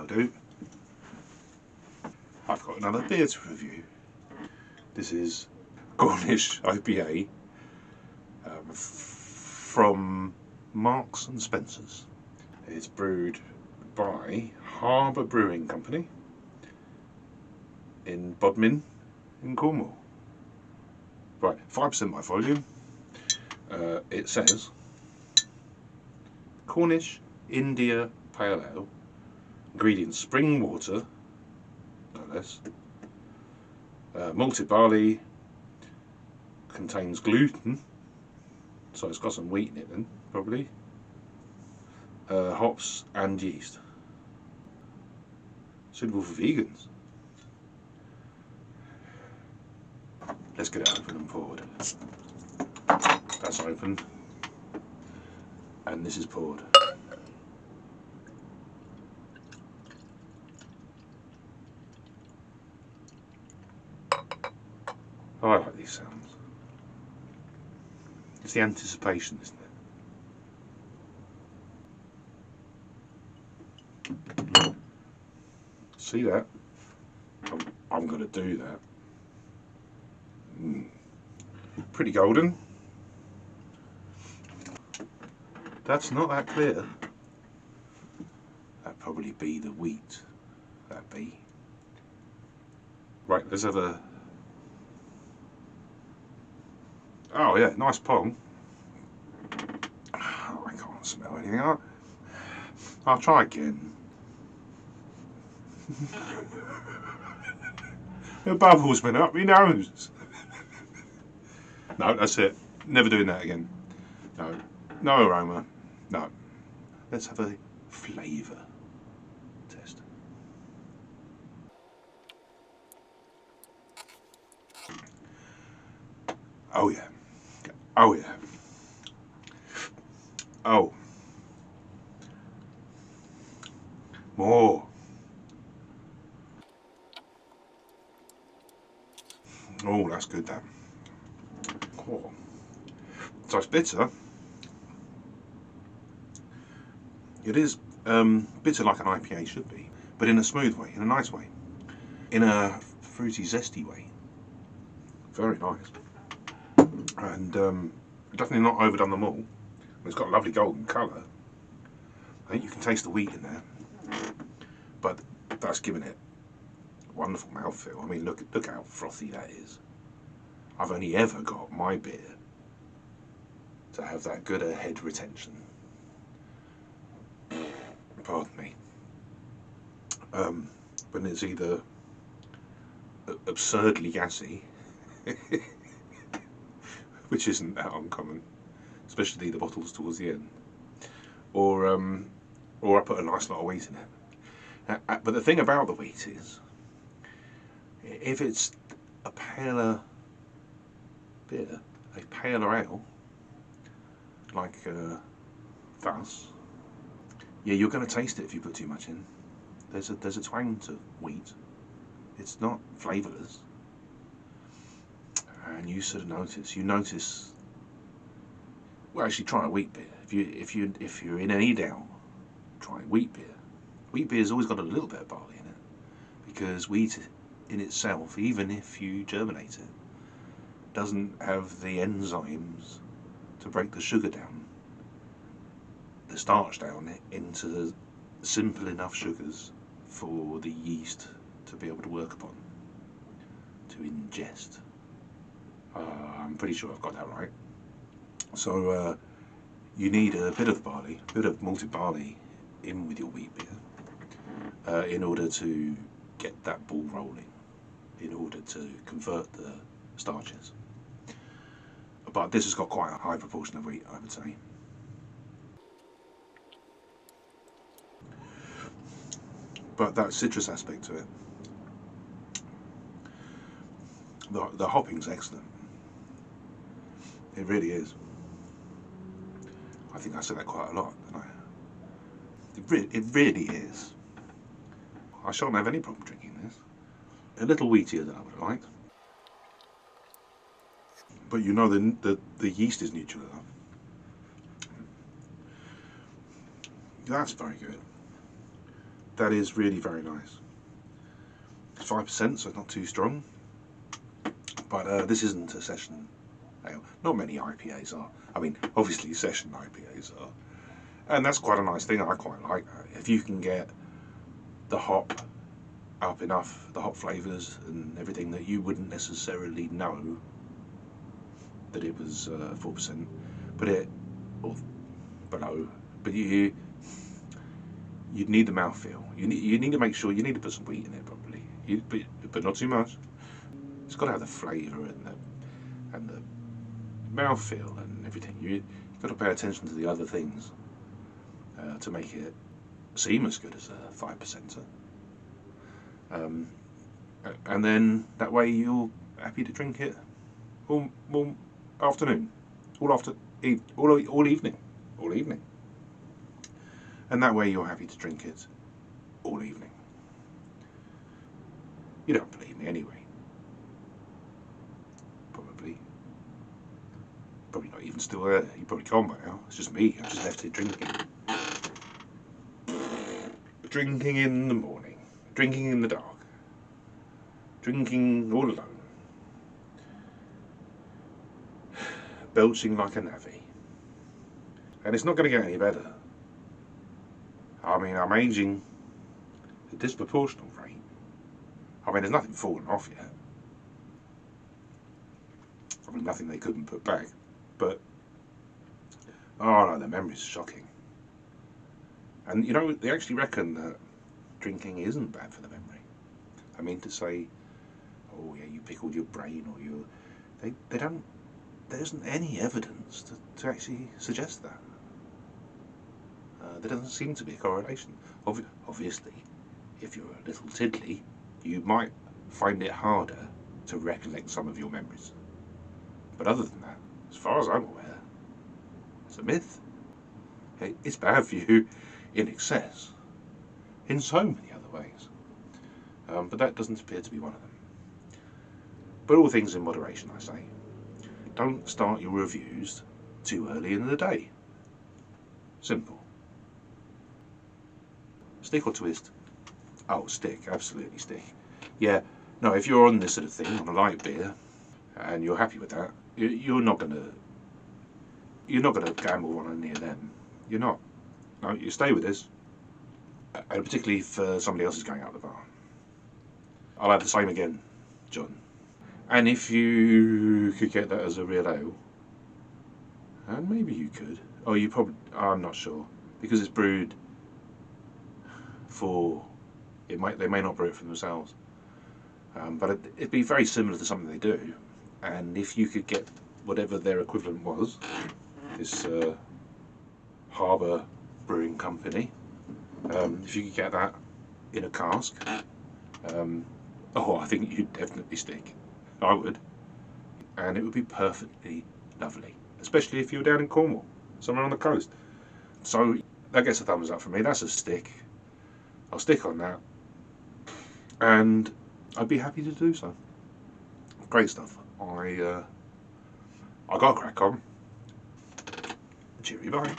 That'll do. I've got another beer to review. This is Cornish IPA from Marks and Spencer's. It's brewed by Harbour Brewing Company in Bodmin in Cornwall. Right, 5% by volume. It says Cornish India Pale Ale. Ingredients: spring water, no less. Malted barley. Contains gluten, so it's got some wheat in it then, probably. Hops and yeast. Suitable for vegans. Let's get it open and poured. That's opened. And this is poured. Oh, I like these sounds. It's the anticipation, isn't it? See that? I'm going to do that. Pretty golden. That's not that clear. That'd probably be the wheat. That'd be. Right, let's have a... Oh yeah, nice pong. Oh, I can't smell anything. I'll try again. The bubbles went up my nose. No, that's it. Never doing that again. No, no aroma. No. Let's have a flavour test. Oh yeah. Oh yeah. Oh. More. Oh, that's good, that. Oh. So it's bitter. It is bitter like an IPA should be, but in a smooth way, in a nice way, in a fruity, zesty way. Very nice. And definitely not overdone them all. It's got a lovely golden colour. I think you can taste the wheat in there, but that's giving it a wonderful mouthfeel. I mean, look how frothy that is. I've only ever got my beer to have that good a head retention. Pardon me. When it's either absurdly gassy, which isn't that uncommon, especially the bottles towards the end, or I put a nice lot of wheat in it. But the thing about the wheat is, if it's a paler beer, a paler ale, like thus, yeah, you're going to taste it if you put too much in. There's a twang to wheat. It's not flavourless, and you sort of notice. Well, actually, try a wheat beer. If you're in any doubt, try wheat beer. Wheat beer's always got a little bit of barley in it, because wheat in itself, even if you germinate it, doesn't have the enzymes to break the sugar down, the starch down into the simple enough sugars for the yeast to be able to work upon, to ingest. I'm pretty sure I've got that right. So you need a bit of barley, a bit of malted barley in with your wheat beer in order to get that ball rolling, in order to convert the starches. But this has got quite a high proportion of wheat, I would say. But that citrus aspect to it, the hopping's excellent. It really is. I think I say that quite a lot, don't I? It really is. I shan't have any problem drinking this. A little wheatier than I would have liked. But you know the yeast is neutral enough. That's very good. that is really very nice. It's 5%, so it's not too strong. But this isn't a session ale. Not many IPAs are. I mean, obviously session IPAs are. And that's quite a nice thing. I quite like that. If you can get the hop up enough, the hop flavours and everything, that you wouldn't necessarily know that it was 4%, but it, or below, but you'd need the mouthfeel. You need to make sure, you need to put some wheat in it probably, but not too much. It's got to have the flavour and the mouthfeel and everything. You've got to pay attention to the other things to make it seem as good as a 5%er. And then that way you're happy to drink it all afternoon, all evening, and that way you're happy to drink it all evening. You don't believe me anyway. Probably not even still there. You probably can't by now. It's just me. I've just left it drinking. Drinking in the morning, drinking in the dark, drinking all alone, belching like a navvy. And it's not going to get any better. I mean, I'm aging at a disproportional rate. I mean, there's nothing fallen off yet. I mean, nothing they couldn't put back. But, oh no, the memory's shocking. And you know, they actually reckon that drinking isn't bad for the memory. I mean, to say, oh yeah, you pickled your brain, or they don't, there isn't any evidence to actually suggest that. There doesn't seem to be a correlation. Obviously, if you're a little tiddly, you might find it harder to recollect some of your memories. But other than that, as far as I'm aware, it's a myth. It's bad for you in excess, in so many other ways. But that doesn't appear to be one of them. But all things in moderation, I say. Don't start your reviews too early in the day. Simple. Stick or twist? Oh, stick, absolutely stick. Yeah, no, if you're on this sort of thing, on a light beer, and you're happy with that, you're not gonna gamble on any of them. You're not. No, you stay with this. And particularly if somebody else is going out the bar. I'll have the same again, John. And if you could get that as a real ale, and maybe you could. Oh, you probably. I'm not sure, because it's brewed for. They may not brew it for themselves, but it'd be very similar to something they do. And if you could get whatever their equivalent was, this Harbour Brewing Company, if you could get that in a cask, oh, I think you'd definitely stick. I would. And it would be perfectly lovely, especially if you were down in Cornwall, somewhere on the coast. So that gets a thumbs up for me. That's a stick. I'll stick on that, and I'd be happy to do so. Great stuff. I got a crack on. Cheery, bye.